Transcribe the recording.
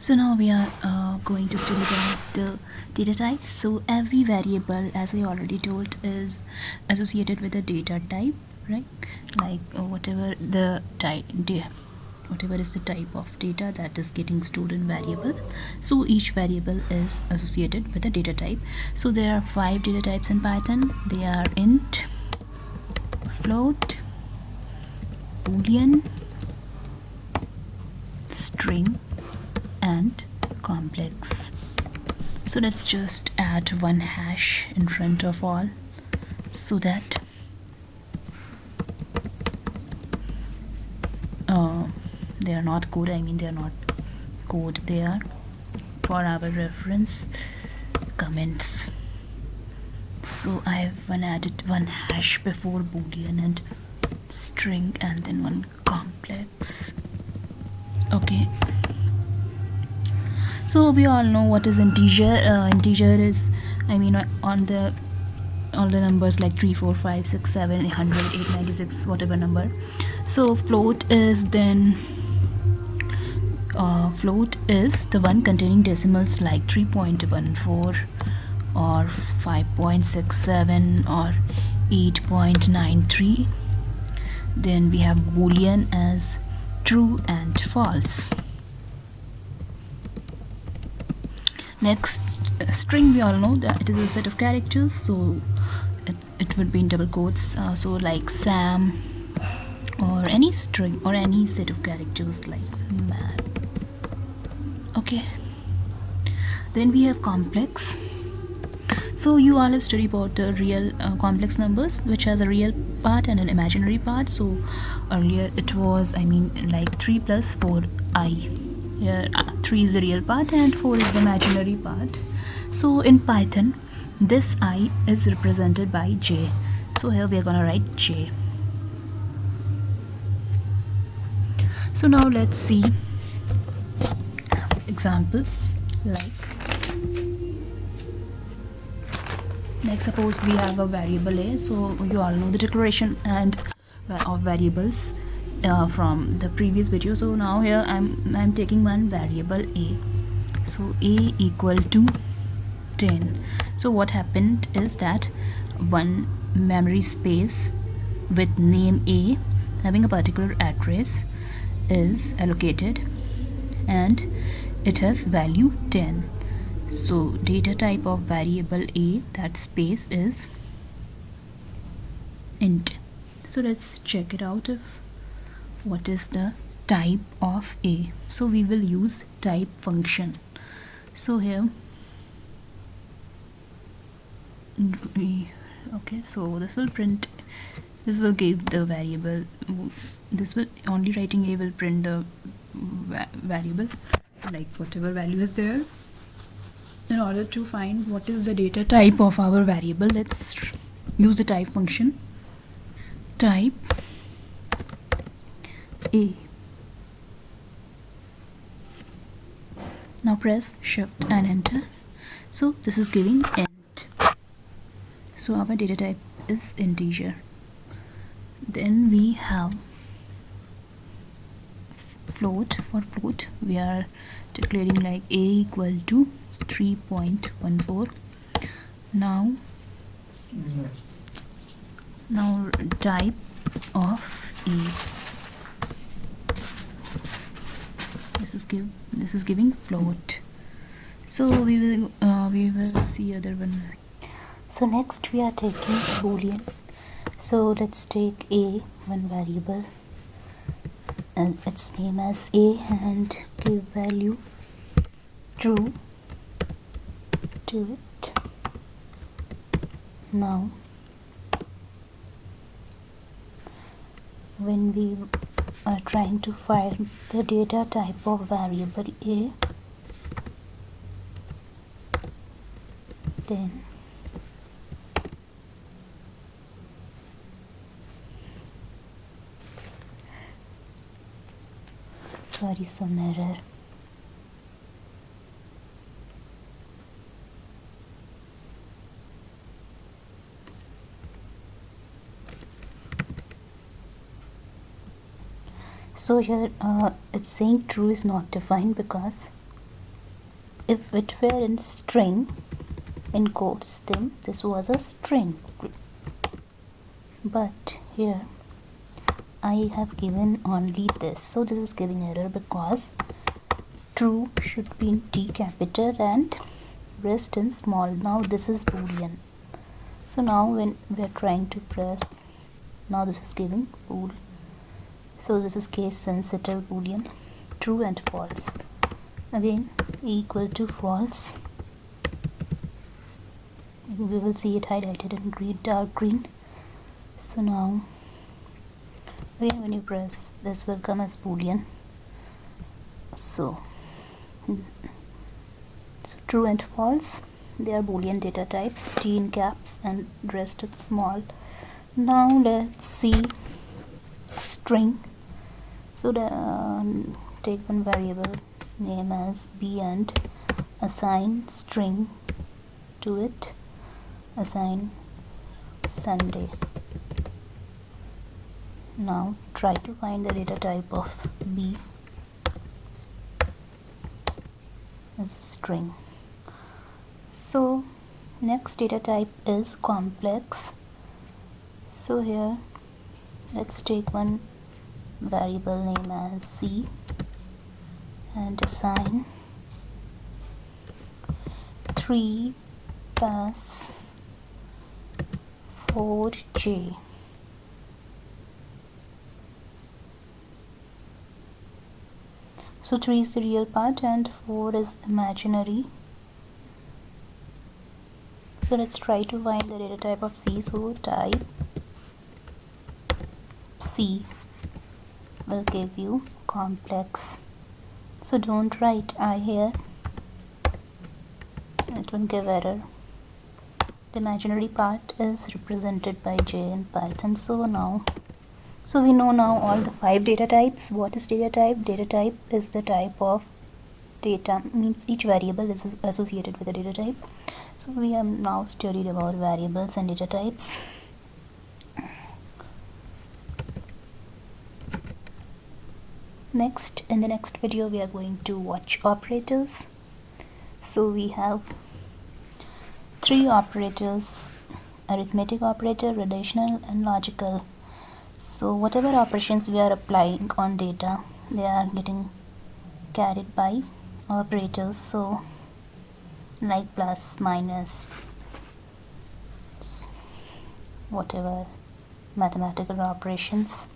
So now we are going to study about the data types. So every variable, as I already told, is associated with a data type, right? Like whatever the type, whatever is the type of data that is getting stored in variable. So each variable is associated with a data type. So there are 5 data types in Python. They are int, float, Boolean, string, and complex. So let's just add one hash in front of all so that they are not code, they are not code, they are for our reference comments. So I have added one hash before Boolean and string, and then one complex. Okay, so we all know what is integer. Integer is, on the all the numbers like 3, 4, 5, 6, 7, 100, 896, whatever number. So float is then float is the one containing decimals like 3.14 or 5.67 or 8.93. Then we have Boolean as true and false. Next, string, we all know that it is a set of characters, so it would be in double quotes, so like Sam, or any string or any set of characters like man. Okay, then we have complex. So you all have studied about the real complex numbers, which has a real part and an imaginary part. So earlier it was like 3 plus 4i. Here 3 is the real part and 4 is the imaginary part. So in Python, this I is represented by j. So here we are gonna write j. So now let's see examples. Like suppose we have a variable a. So you all know the declaration and of variables from the previous video. So now here I'm taking one variable a. So a equal to 10. So what happened is that one memory space with name a having a particular address is allocated and it has value 10. So data type of variable a, that space, is int. So let's check it out of what is the type of a. So we will use type function. So here okay, so this will print, this will give the variable, this will only writing a will print the variable, like whatever value is there. In order to find what is the data type of our variable, let's use the type function. Type a. Now press shift and enter. So this is giving int. So our data type is integer. Then we have float. For float we are declaring like a equal to 3.14. Now type of a, this is giving float. So we will see other one. So next we are taking Boolean. So let's take a, one variable, and its name as a, and give value true to it. Now when we are trying to find the data type of variable a, then some error. So here it's saying true is not defined because if it were in string, in quotes, then this was a string. But here I have given only this, so this is giving error because true should be in T capital and rest in small. Now this is Boolean. So now when we are trying to press, now this is giving bool. So this is case sensitive Boolean, true and false. Again, equal to false. We will see it highlighted in green, dark green. So now again when you press, this will come as Boolean. So true and false, they are Boolean data types, T in caps and rest is small. Now let's see string. So take one variable name as b and assign string to it, assign Sunday. Now try to find the data type of b as a string. So next data type is complex. So here let's take one variable name as c and assign 3 plus 4j. So 3 is the real part and 4 is imaginary. So let's try to find the data type of C. So type C will give you complex. So don't write I here, it will give error. The imaginary part is represented by J in Python. So we know now all the 5 data types. What is data type? Data type is the type of data, means each variable is associated with a data type. So we have now studied about variables and data types. Next, in the next video, we are going to watch operators. So we have 3 operators: arithmetic operator, relational and logical. So whatever operations we are applying on data, they are getting carried by operators. So like plus, minus, whatever mathematical operations.